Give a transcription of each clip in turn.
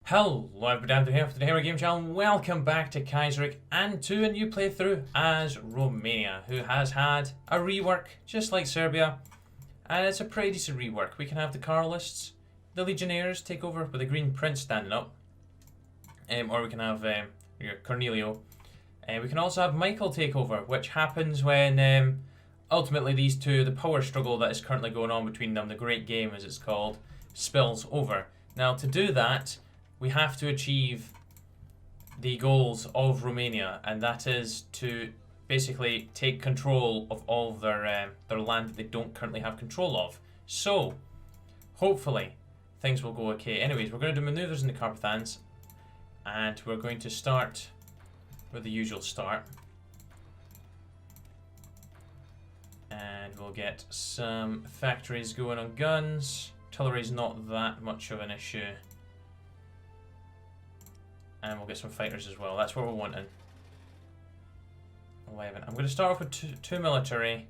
Hello everybody, here for the HOI4 channel. Welcome back to Kaiserreich and to a new playthrough as Romania, who has had a rework just like Serbia, and it's a pretty decent rework. We can have the Carlists, the Legionnaires take over with a green prince standing up, or we can have your Cornelio. We can also have Michael take over, which happens when ultimately these two, the power struggle that is currently going on between them, the Great Game as it's called, spills over. Now to do that, we have to achieve the goals of Romania, and that is to basically take control of all of their land that they don't currently have control of. So, hopefully, things will go okay. Anyways, we're going to do maneuvers in the Carpathans, and we're going to start with the usual start. And we'll get some factories going on guns. Artillery's not that much of an issue. And we'll get some fighters as well. That's what we're wanting. 11. I'm going to start off with two military.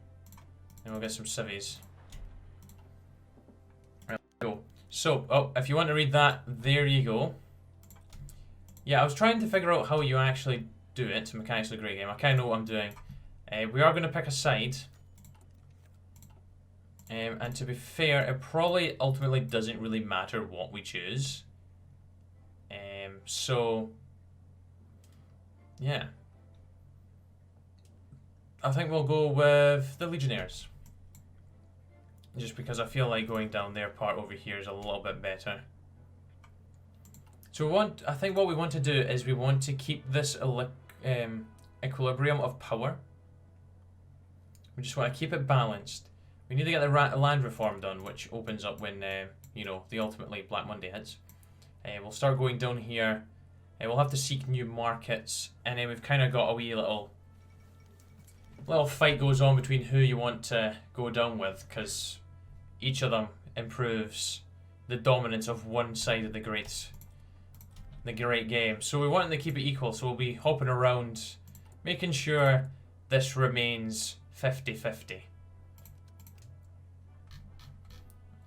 And we'll get some civvies. Right, let's go. So, if you want to read that, there you go. Yeah, I was trying to figure out how you actually do it. Mechanics of the Great Game. I kind of know what I'm doing. We are going to pick a side. And to be fair, it probably ultimately doesn't really matter what we choose. So, yeah. I think we'll go with the Legionnaires. Just because I feel like going down their part over here is a little bit better. So I think what we want to do is we want to keep this equilibrium of power. We just want to keep it balanced. We need to get the land reform done, which opens up when, you know, the ultimately Black Monday hits. We'll start going down here. We'll have to seek new markets, and then we've kind of got a wee little fight goes on between who you want to go down with, because each of them improves the dominance of one side of the great game. So we want to keep it equal, so we'll be hopping around, making sure this remains 50-50.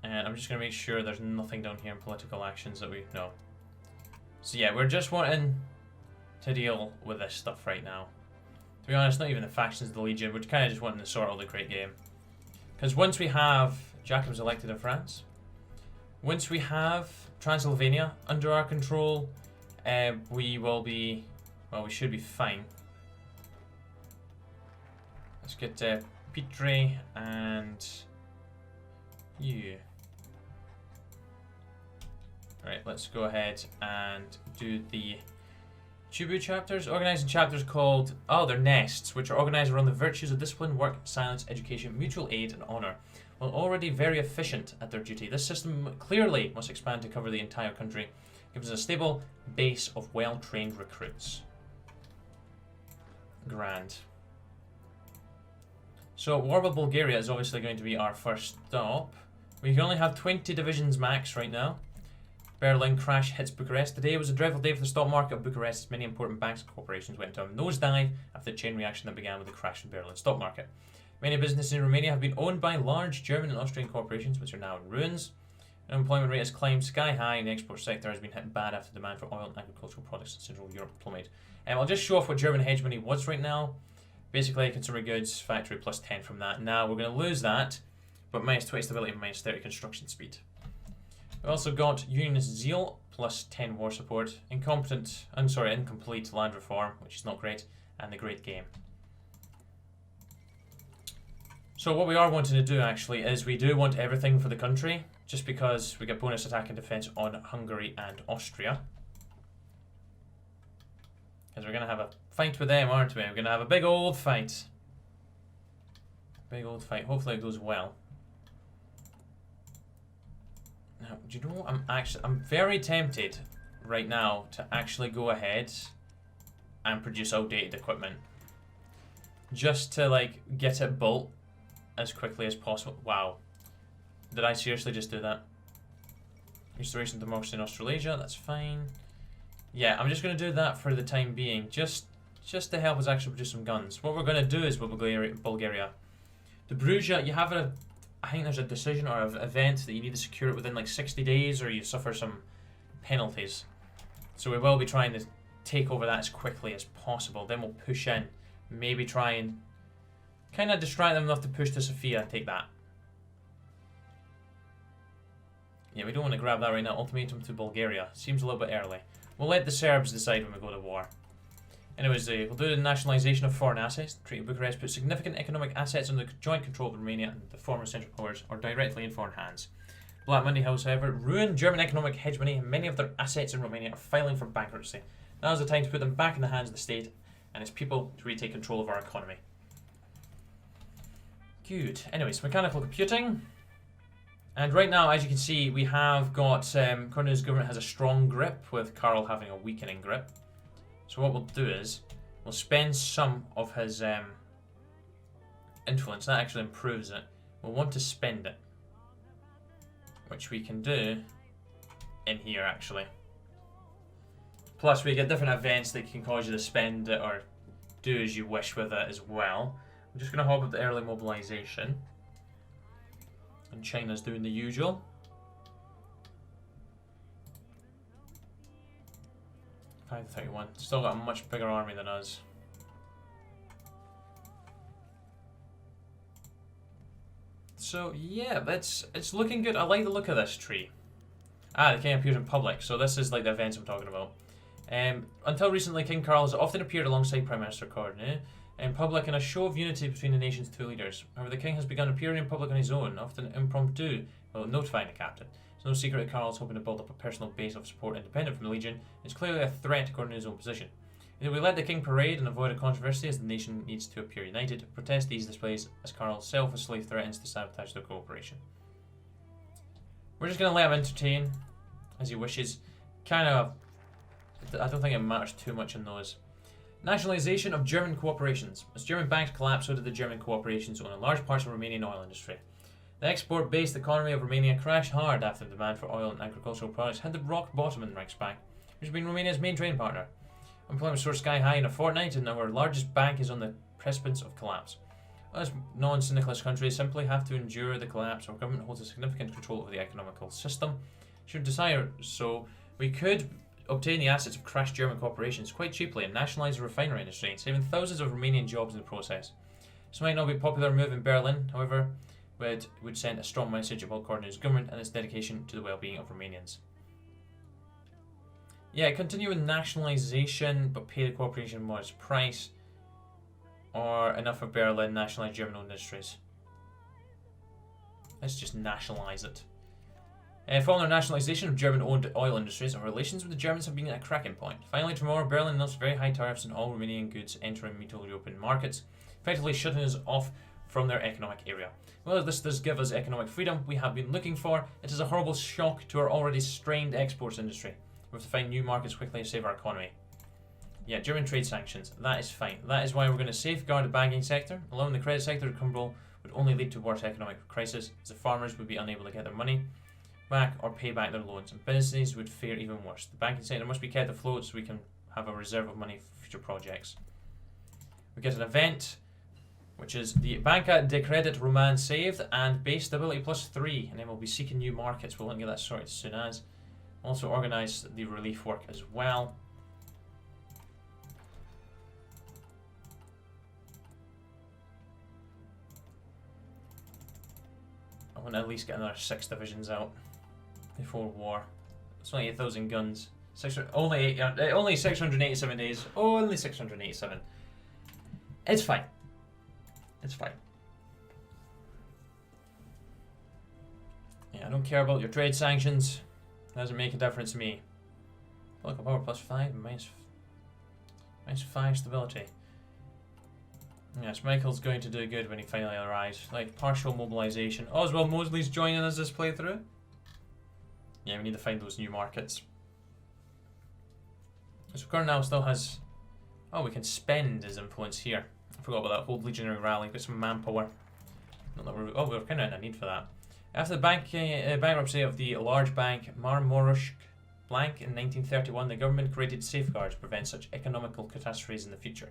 And I'm just going to make sure there's nothing down here in political actions that we know. So yeah, we're just wanting to deal with this stuff right now. To be honest, not even the factions of the Legion, we're kind of just wanting to sort out the Great Game. Because once we have Jacob's elected in France, once we have Transylvania under our control, we will be, well, we should be fine. Let's get Petri and you. Right, let's go ahead and do the Chubu chapters. Organizing chapters called, they're nests, which are organized around the virtues of discipline, work, silence, education, mutual aid, and honor. While already very efficient at their duty, this system clearly must expand to cover the entire country. It gives us a stable base of well-trained recruits. Grand. So, war with Bulgaria is obviously going to be our first stop. We can only have 20 divisions max right now. Berlin crash hits Bucharest. Today was a dreadful day for the stock market of Bucharest. Many important banks and corporations went into a nosedive after the chain reaction that began with the crash of the Berlin stock market. Many businesses in Romania have been owned by large German and Austrian corporations, which are now in ruins. Unemployment rate has climbed sky high, and the export sector has been hit bad after demand for oil and agricultural products in Central Europe plummeted. I'll just show off what German hegemony was right now. Basically, consumer goods factory plus 10 from that. Now we're going to lose that, but minus 20 stability and minus 30 construction speed. We also got Unionist Zeal, plus 10 war support, incomplete land reform, which is not great, and the Great Game. So what we are wanting to do actually is we do want everything for the country, just because we get bonus attack and defense on Hungary and Austria. Because we're going to have a fight with them, aren't we? We're going to have a big old fight. Big old fight. Hopefully it goes well. Now, do you know what? I'm very tempted right now to actually go ahead and produce outdated equipment. Just to, like, get it built as quickly as possible. Wow. Did I seriously just do that? Restoration of democracy in Australasia, that's fine. Yeah, I'm just going to do that for the time being, just to help us actually produce some guns. What we're going to do is with Bulgaria. The Bruges, you have I think there's a decision or an event that you need to secure it within like 60 days or you suffer some penalties. So we will be trying to take over that as quickly as possible. Then we'll push in. Maybe try and kind of distract them enough to push to Sofia and take that. Yeah, we don't want to grab that right now. Ultimatum to Bulgaria. Seems a little bit early. We'll let the Serbs decide when we go to war. Anyways, we'll do the nationalisation of foreign assets. The Treaty of Bucharest puts significant economic assets under the joint control of Romania and the former Central Powers or directly in foreign hands. Black Monday, however, ruined German economic hegemony and many of their assets in Romania are filing for bankruptcy. Now is the time to put them back in the hands of the state and its people to retake control of our economy. Good. Anyways, mechanical computing. And right now, as you can see, we have got Korne's government has a strong grip with Karl having a weakening grip. So what we'll do is we'll spend some of his influence. That actually improves it. We'll want to spend it, which we can do in here actually. Plus we get different events that can cause you to spend it or do as you wish with it as well. I'm just going to hop up the early mobilization. And China's doing the usual. 531. Still got a much bigger army than us. So yeah, it's looking good. I like the look of this tree. The king appears in public, so this is like the events I'm talking about. Until recently, King Karl has often appeared alongside Prime Minister Korne in public in a show of unity between the nation's two leaders. However, the king has begun appearing in public on his own, often impromptu, while notifying the captain. It's no secret that Karl is hoping to build up a personal base of support independent from the Legion. It's clearly a threat to Korne's own position. Either we let the king parade and avoid a controversy as the nation needs to appear united, protest these displays as Karl selfishly threatens to sabotage their cooperation. We're just going to let him entertain as he wishes. Kind of, I don't think it matters too much in those. Nationalisation of German corporations. As German banks collapsed, so did the German corporations owning large parts of Romanian oil industry. The export-based economy of Romania crashed hard after the demand for oil and agricultural products hit the rock bottom in the Reichsbank, which has been Romania's main trading partner. Employment soared sky high in a fortnight, and now our largest bank is on the precipice of collapse. Us non-syndicalist countries simply have to endure the collapse. Our government holds a significant control over the economical system. Should desire so, we could obtain the assets of crashed German corporations quite cheaply and nationalise the refinery industry, saving thousands of Romanian jobs in the process. This might not be a popular move in Berlin, however, it would send a strong message about Korne's government and its dedication to the well-being of Romanians. Yeah, continue with nationalisation, but pay the corporation more its price. Or enough of Berlin, nationalise German-owned industries. Let's just nationalise it. Following the nationalisation of German-owned oil industries, our relations with the Germans have been at a cracking point. Finally, tomorrow, Berlin announced very high tariffs on all Romanian goods entering Middle European markets, effectively shutting us off from their economic area. Well, this does give us economic freedom we have been looking for. It is a horrible shock to our already strained exports industry. We have to find new markets quickly to save our economy. Yeah, German trade sanctions. That is fine. That is why we're going to safeguard the banking sector. Allowing the credit sector to crumble would only lead to worse economic crisis, as the farmers would be unable to get their money back or pay back their loans, and businesses would fare even worse. The banking sector must be kept afloat so we can have a reserve of money for future projects. We get an event, which is the Banca de Credit Roman saved and base stability +3, and then we'll be seeking new markets. We'll want to get that sorted as soon as. Also organise the relief work as well. I want to at least get another 6 divisions out before war. It's only 8,000 guns. Only 687 days. Only 687. It's fine. It's fine. Yeah, I don't care about your trade sanctions. Doesn't make a difference to me. Political power +5, -5 stability. Yes, Michael's going to do good when he finally arrives. Like, partial mobilisation. Oswald Mosley's joining us this playthrough. Yeah, we need to find those new markets. So Kern now still has... Oh, we can spend his influence here. I forgot about that whole legionary rally. Got some manpower. Not that we're kind of in a need for that. After the bankruptcy of the large bank Marmoroshk Bank in 1931, the government created safeguards to prevent such economical catastrophes in the future.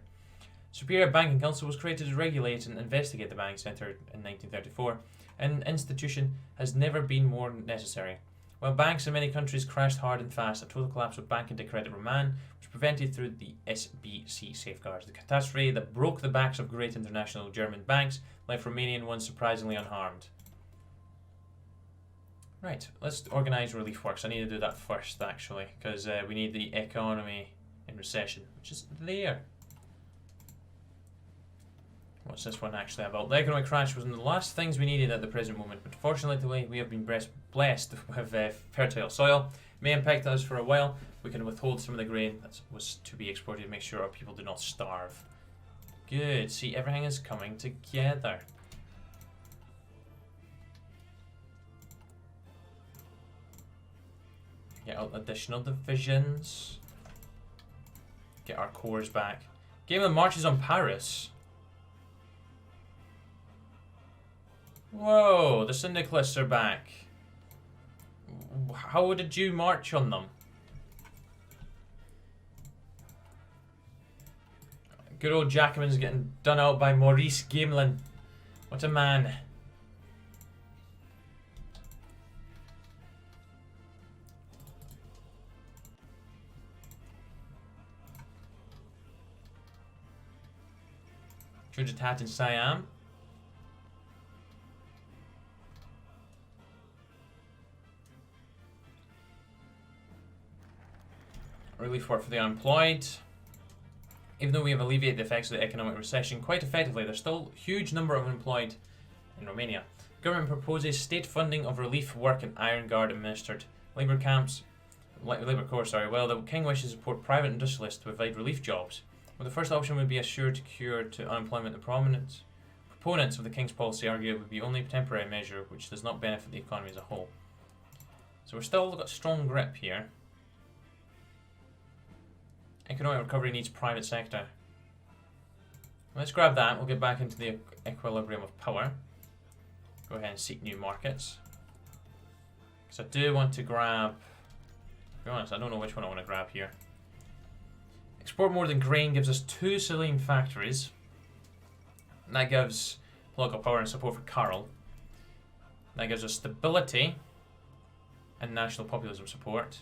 Superior Banking Council was created to regulate and investigate the banks entered in 1934. An institution has never been more necessary. While banks in many countries crashed hard and fast, a total collapse of banking to credit Roman was prevented through the SBC safeguards. The catastrophe that broke the backs of great international German banks left Romanian ones surprisingly unharmed. Right, let's organise relief works. I need to do that first, actually, because we need the economy in recession, which is there. What's this one actually about? The economic crash was one of the last things we needed at the present moment, but fortunately we have been blessed with fertile soil. It may impact us for a while. We can withhold some of the grain that was to be exported to make sure our people do not starve. Good, see, everything is coming together. Get out additional divisions. Get our cores back. Game of the marches on Paris. Whoa, the syndicalists are back. How did you march on them? Good old Jacobin's getting done out by Maurice Gamelin. What a man. Juditat in Siam. Relief work for the unemployed. Even though we have alleviated the effects of the economic recession quite effectively, there's still a huge number of unemployed in Romania. The government proposes state funding of relief work in Iron Guard administered labour camps. Labour Corps, sorry. Well, the King wishes to support private industrialists to provide relief jobs. Well, the first option would be a sure cure to unemployment. The proponents of the King's policy argue it would be only a temporary measure which does not benefit the economy as a whole. So we're still got strong grip here. Economic recovery needs private sector. Let's grab that. We'll get back into the equilibrium of power. Go ahead and seek new markets. Because I do want to grab... To be honest, I don't know which one I want to grab here. Export more than grain gives us 2 civilian factories. And that gives local power and support for Karl. That gives us stability and national populism support.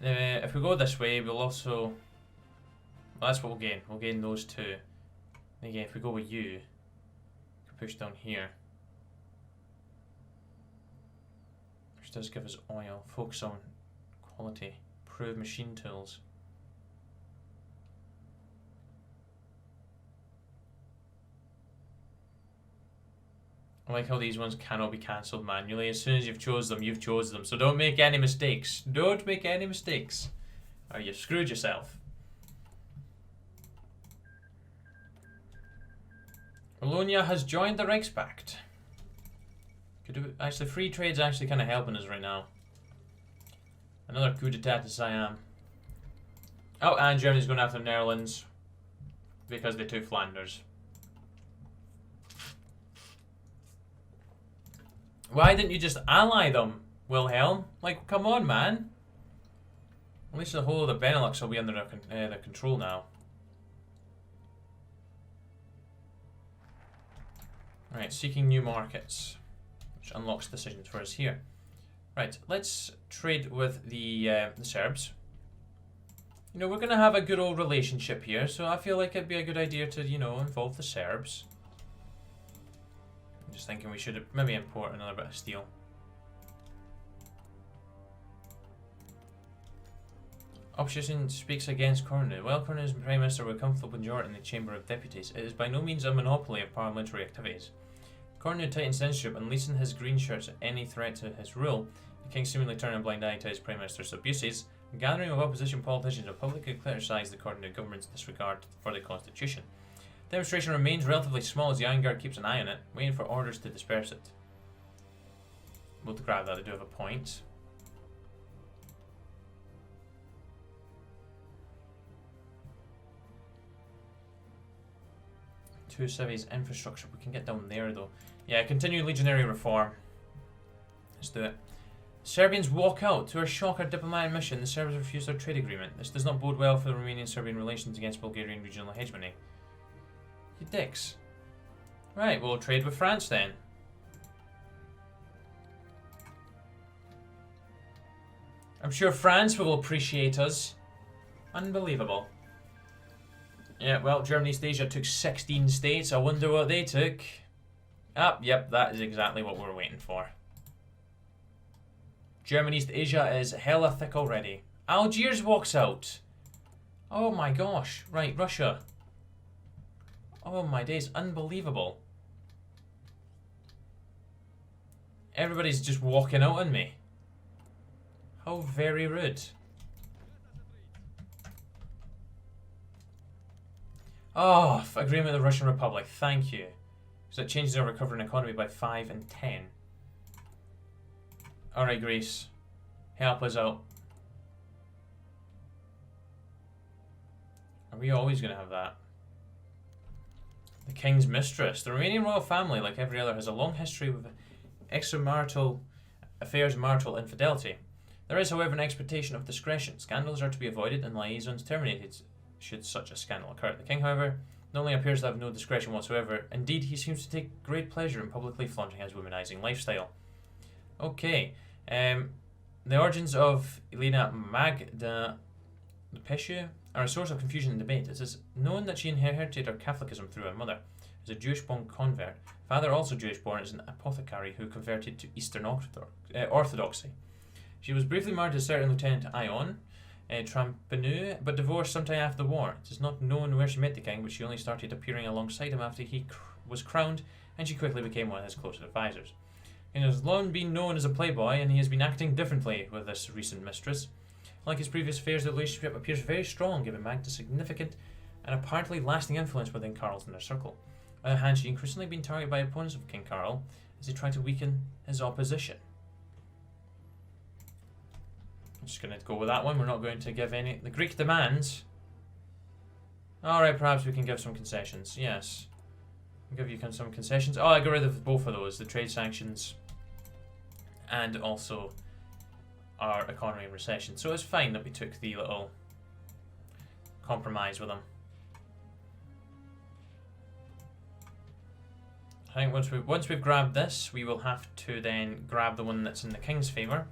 If we go this way, we'll also... Well, that's what we'll gain. We'll gain those 2. And again, if we go with you, we can push down here. Which does give us oil. Focus on quality. Improve machine tools. I like how these ones cannot be cancelled manually. As soon as you've chose them, you've chose them. So don't make any mistakes. Don't make any mistakes. Or you've screwed yourself. Wallonia has joined the Reichspakt. Actually, free trade's actually kind of helping us right now. Another coup d'etat to Siam. Oh, and Germany's going after the Netherlands. Because they took Flanders. Why didn't you just ally them, Wilhelm? Like, come on, man. At least the whole of the Benelux will be under their control now. Right, seeking new markets, which unlocks decisions for us here. Right, let's trade with the Serbs. You know, we're going to have a good old relationship here, so I feel like it'd be a good idea to, you know, involve the Serbs. I'm just thinking we should maybe import another bit of steel. Opposition speaks against Cornu. While Cornu is Prime Minister with a comfortable majority in the Chamber of Deputies, it is by no means a monopoly of parliamentary activities. Cornu tightens censorship and leasing his green shirts at any threat to his rule. The king seemingly turned a blind eye to his Prime Minister's abuses. A gathering of opposition politicians have publicly criticised the Cornu government's disregard for the constitution. The demonstration remains relatively small as the Iron Guard keeps an eye on it, waiting for orders to disperse it. We'll grab that, they do have a point. Two cities, infrastructure, we can get down there though. Yeah, continue legionary reform. Let's do it. Serbians walk out. To our shock, our diplomatic mission, the Serbs refuse their trade agreement. This does not bode well for the Romanian-Serbian relations against Bulgarian regional hegemony. You dicks. Right, we'll trade with France then. I'm sure France will appreciate us. Unbelievable. Yeah, well, German East Asia took 16 states. I wonder what they took. Yep, that is exactly what we're waiting for. German East Asia is hella thick already. Algiers walks out. Oh my gosh. Right, Russia. Oh my days, unbelievable. Everybody's just walking out on me. How very rude. Oh, agreement with the Russian Republic, thank you. So it changes our recovering economy by 5 and 10. Alright, Greece. Help us out. Are we always going to have that? The King's Mistress. The Romanian royal family, like every other, has a long history with extramarital affairs and marital infidelity. There is, however, an expectation of discretion. Scandals are to be avoided and liaisons terminated should such a scandal occur. The King, however, not only appears to have no discretion whatsoever, indeed he seems to take great pleasure in publicly flaunting his womanizing lifestyle. Okay, the origins of Elena Magda Pesce are a source of confusion and debate. It is known that she inherited her Catholicism through her mother, as a Jewish-born convert. Father, also Jewish-born, is an apothecary who converted to Eastern Orthodoxy. She was briefly married to certain Lieutenant Ion Trampanu, but divorced sometime after the war. It is not known where she met the king, but she only started appearing alongside him after he was crowned, and she quickly became one of his closest advisors. He has long been known as a playboy, and he has been acting differently with this recent mistress. Like his previous affairs, the relationship appears very strong, giving Magda significant and apparently lasting influence within Karl's inner circle. On the other hand, she increasingly been targeted by opponents of King Karl as they try to weaken his opposition. I'm just going to go with that one. We're not going to give any. The Greek demands. Alright, perhaps we can give some concessions. Yes. I'll give you some concessions. Oh, I got rid of both of those. The trade sanctions and also our economy in recession. So it's fine that we took the little compromise with them. I think once we've grabbed this, we will have to then grab the one that's in the King's favour.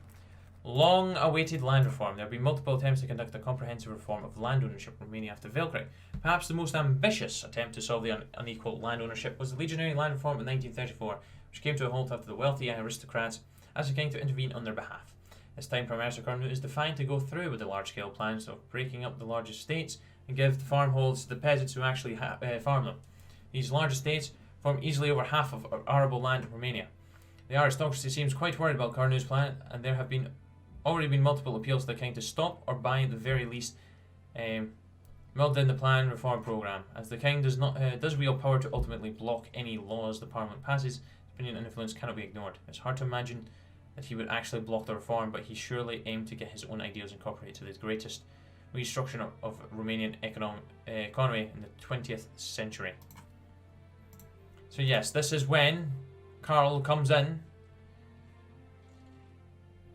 Long-awaited land reform. There have been multiple attempts to conduct a comprehensive reform of land ownership in Romania after Velcro. Perhaps the most ambitious attempt to solve the unequal land ownership was the legionary land reform in 1934, which came to a halt after the wealthy aristocrats asked the king to intervene on their behalf. This time, Prime Minister Cornu is defiant to go through with the large-scale plans of breaking up the large estates and give the farmholds to the peasants who actually farm them. These large estates form easily over half of arable land in Romania. The aristocracy seems quite worried about Cornu's plan, and there have already been multiple appeals to the king to stop or by the very least meld in the plan reform program. As the king does wield power to ultimately block any laws the parliament passes, his opinion and influence cannot be ignored. It's hard to imagine that he would actually block the reform, but he surely aimed to get his own ideas incorporated to the greatest restructuring of Romanian economy in the 20th century. So yes, this is when Karl comes in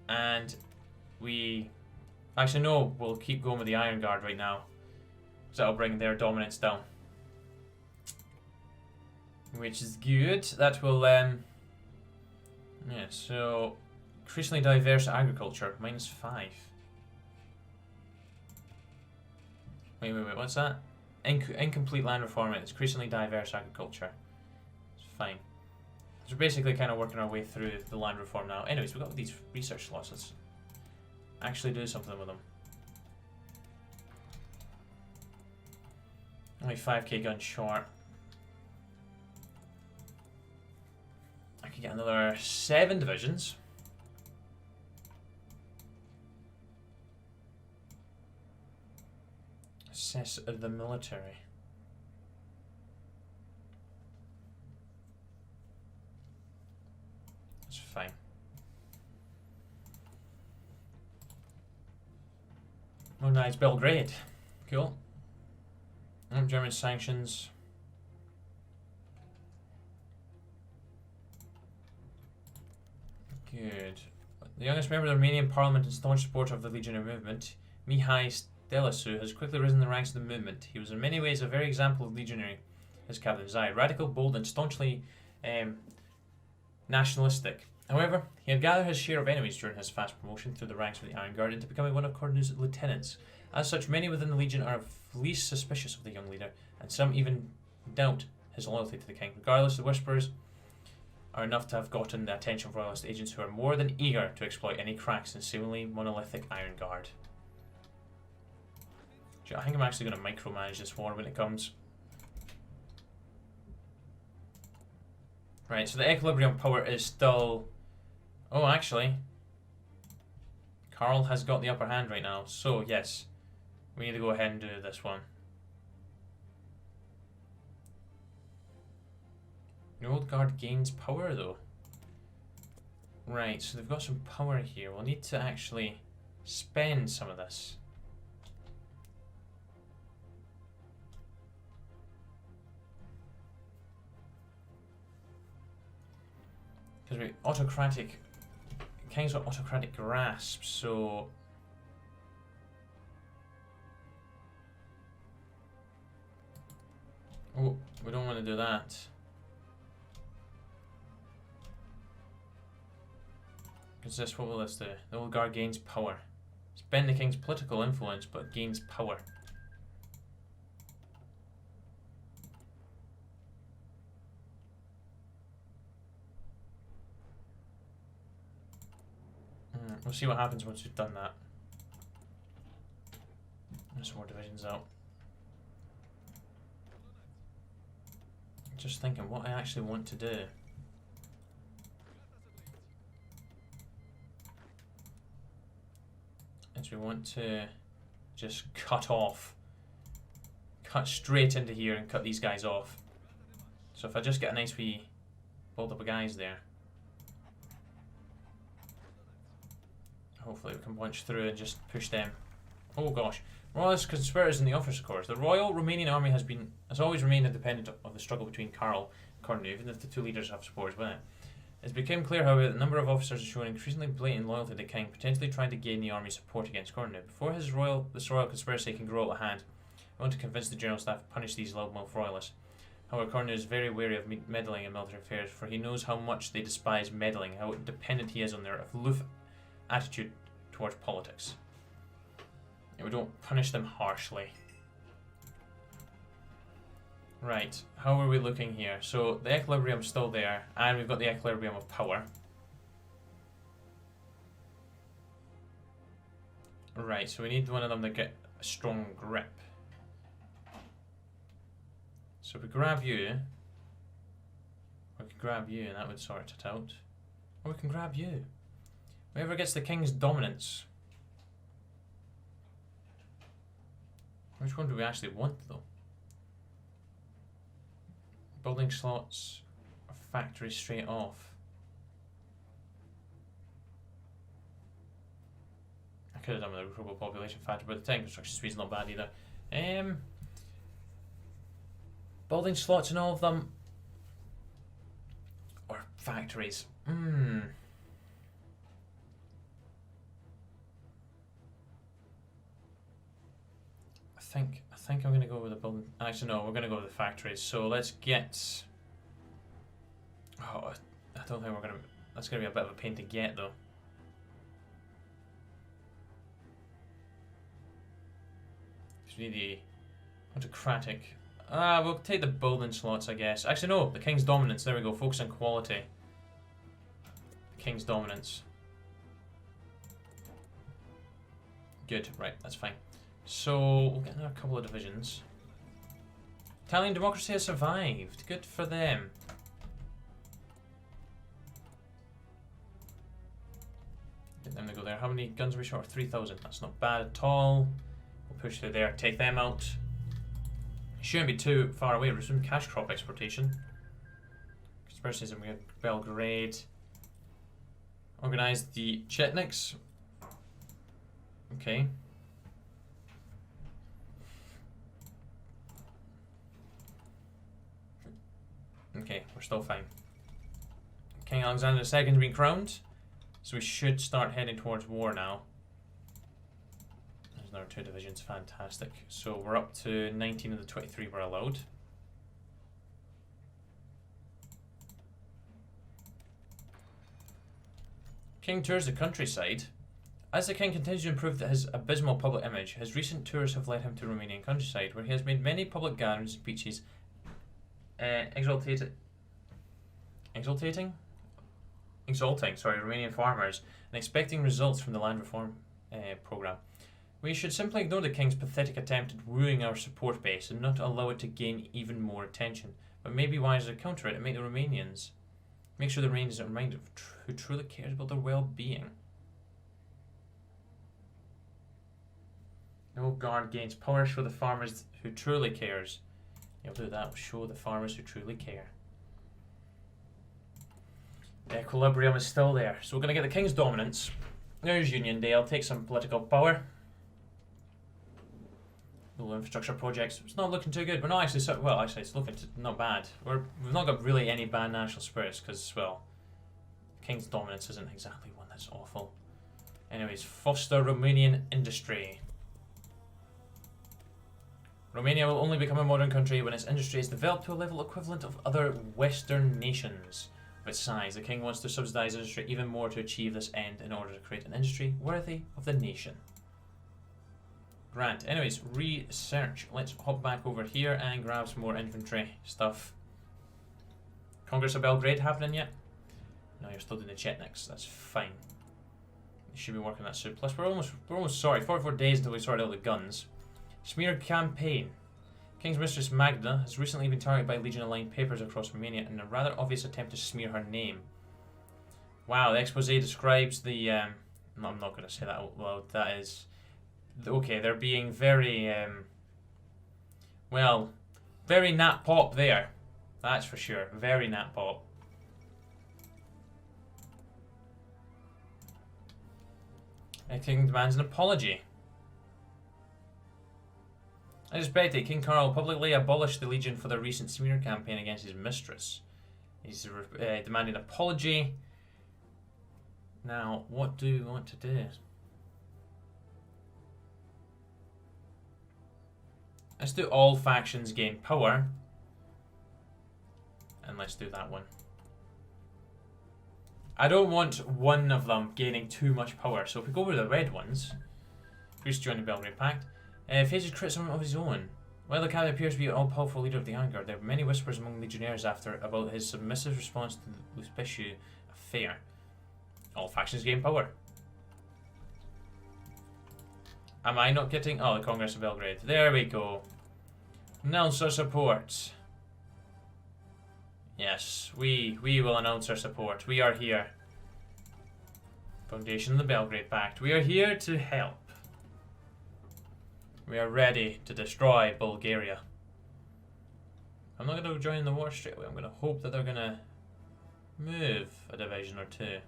and we actually no, we'll keep going with the Iron Guard right now because that'll bring their dominance down, which is good. That will yeah, so increasingly diverse agriculture, -5. Wait, what's that? Incomplete land reform, it's increasingly diverse agriculture. It's fine. So we're basically kind of working our way through the land reform now. Anyways, we've got these research slots. Let's actually do something with them. Only 5k guns short. I could get another 7 divisions. Assess the military. That's fine. Modernize Belgrade. Cool. German sanctions. Good. The youngest member of the Romanian parliament and staunch supporter of the legionary movement, Mihai Stelesu, has quickly risen in the ranks of the movement. He was in many ways a very example of legionary, his captain desired. Radical, bold, and staunchly nationalistic. However, he had gathered his share of enemies during his fast promotion through the ranks of the Iron Guard into becoming one of Cornu's lieutenants. As such, many within the Legion are least suspicious of the young leader, and some even doubt his loyalty to the king. Regardless, the Whisperers are enough to have gotten the attention of royalist agents who are more than eager to exploit any cracks in seemingly monolithic Iron Guard. I think I'm actually going to micromanage this war when it comes. Right, so the equilibrium power is still... Oh, actually, Karl has got the upper hand right now. So, yes, we need to go ahead and do this one. The old guard gains power, though. Right, so they've got some power here. We'll need to actually spend some of this. Because we autocratic... King's got autocratic grasp, so... Oh, we don't want to do that. Because this, what will this do? The old guard gains power. Spend the king's political influence, but gains power. We'll see what happens once we've done that. There's some more divisions out. Just thinking what I actually want to do. Is we want to just cut straight into here and cut these guys off. So if I just get a nice wee build up of guys there, hopefully we can punch through and just push them. Oh gosh. Royalist conspirators in the officer corps. The Royal Romanian army has always remained independent of the struggle between Karl and Cornu, even if the two leaders have supporters with it. It's become clear, however, that a number of officers are showing increasingly blatant loyalty to the king, potentially trying to gain the army's support against Cornu. Before this royal conspiracy can grow out of hand, I want to convince the general staff to punish these loudmouth royalists. However, Cornu is very wary of meddling in military affairs, for he knows how much they despise meddling, how dependent he is on their aloof attitude towards politics. And we don't punish them harshly. Right, how are we looking here? So the equilibrium's still there, and we've got the equilibrium of power. Right, so we need one of them to get a strong grip. So if we grab you, we can grab you and that would sort it out. Or we can grab you. Whoever gets the king's dominance. Which one do we actually want though? Building slots or factory straight off? I could have done with a recruitable population factor, but the tank construction speed's not bad either. Building slots in all of them. Or factories. I think I'm gonna go with the building. Actually, no, we're gonna go with the factories. So let's get. Oh, I don't think we're gonna. That's gonna be a bit of a pain to get though. Because we need the autocratic. We'll take the building slots, I guess. Actually, no, the king's dominance. There we go. Focus on quality. The king's dominance. Good. Right, that's fine. So we'll get another couple of divisions. Italian democracy has survived. Good for them. Get them to go there. How many guns are we short? 3,000. That's not bad at all. We'll push through there. Take them out. Shouldn't be too far away. Resume cash crop exportation. Conspiracies in Belgrade. Organize the Chetniks. Okay. Okay, we're still fine. King Alexander II has been crowned, so we should start heading towards war now. There's another 2 divisions, fantastic. So we're up to 19 of the 23 we're allowed. King tours the countryside. As the king continues to improve his abysmal public image, his recent tours have led him to Romanian countryside, where he has made many public gatherings and speeches exalting Romanian farmers and expecting results from the land reform programme. We should simply ignore the king's pathetic attempt at wooing our support base and not allow it to gain even more attention, but maybe wiser to counter it and make sure the Romanians are reminded of who truly cares about their well-being. No guard gains power. Show the farmers who truly cares. You'll do that. Show the farmers who truly care. The equilibrium is still there. So we're going to get the king's dominance. There's Union Day. I'll take some political power. Little infrastructure projects. It's not looking too good. We're not actually... Well, actually, it's looking not bad. We've not got really any bad national spirits because, well, king's dominance isn't exactly one that's awful. Anyways, foster Romanian industry. Romania will only become a modern country when its industry is developed to a level equivalent of other Western nations of its size. The king wants to subsidise industry even more to achieve this end in order to create an industry worthy of the nation. Grant. Anyways, research. Let's hop back over here and grab some more infantry stuff. Congress of Belgrade happening yet? No, you're still doing the Chetniks. That's fine. You should be working that soon. Plus, we're almost sorry. 44 days until we sort out the guns. Smear campaign. King's Mistress Magda has recently been targeted by Legion-aligned papers across Romania in a rather obvious attempt to smear her name. Wow, the expose describes the... no, I'm not going to say that out loud. That is... Okay, they're being very... well, very nat pop there. That's for sure. Very nat pop. The king demands an apology. As expected, King Carl publicly abolished the Legion for their recent smear campaign against his mistress. He's demanding an apology. Now, what do we want to do? Let's do all factions gain power. And let's do that one. I don't want one of them gaining too much power. So if we go over the red ones, Greece joined the Belgrade Pact. Faces criticism of his own. While the captain appears to be an all-powerful leader of the Vanguard, there are many whispers among legionnaires about his submissive response to the Luspescu affair. All factions gain power. Am I not getting... Oh, the Congress of Belgrade. There we go. Announce our support. Yes, we will announce our support. We are here. Foundation of the Belgrade Pact. We are here to help. We are ready to destroy Bulgaria. I'm not going to join the war straight away. I'm going to hope that they're going to move a division or two.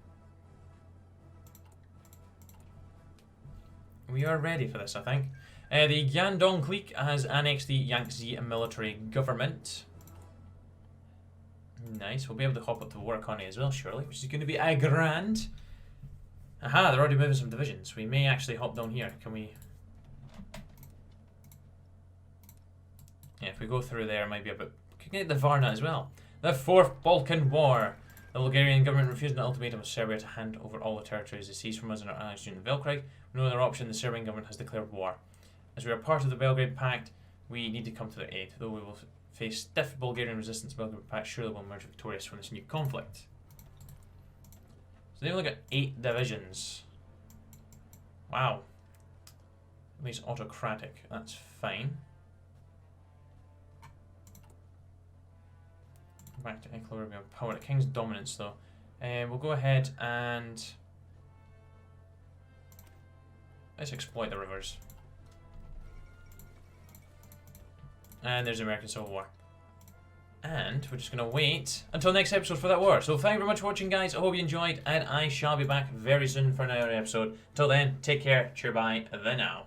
We are ready for this, I think. The Yandong clique has annexed the Yangtze military government. Nice. We'll be able to hop up to war economy as well, surely, which is going to be a grand. Aha, they're already moving some divisions. We may actually hop down here. Can we... Yeah, if we go through there, it might be a bit... We can get the Varna as well. The Fourth Balkan War. The Bulgarian government refused an ultimatum of Serbia to hand over all the territories they seized from us and our allies during the Velkrag. With no other option, the Serbian government has declared war. As we are part of the Belgrade Pact, we need to come to their aid. Though we will face stiff Bulgarian resistance, the Belgrade Pact surely will emerge victorious from this new conflict. So they've only got 8 divisions. Wow. At least autocratic. That's fine. Back to equilibrium power. The king's dominance, though. We'll go ahead and let's exploit the rivers. And there's the American Civil War. And we're just going to wait until next episode for that war. So thank you very much for watching, guys. I hope you enjoyed, and I shall be back very soon for another episode. Till then, take care. Cheer bye. The now.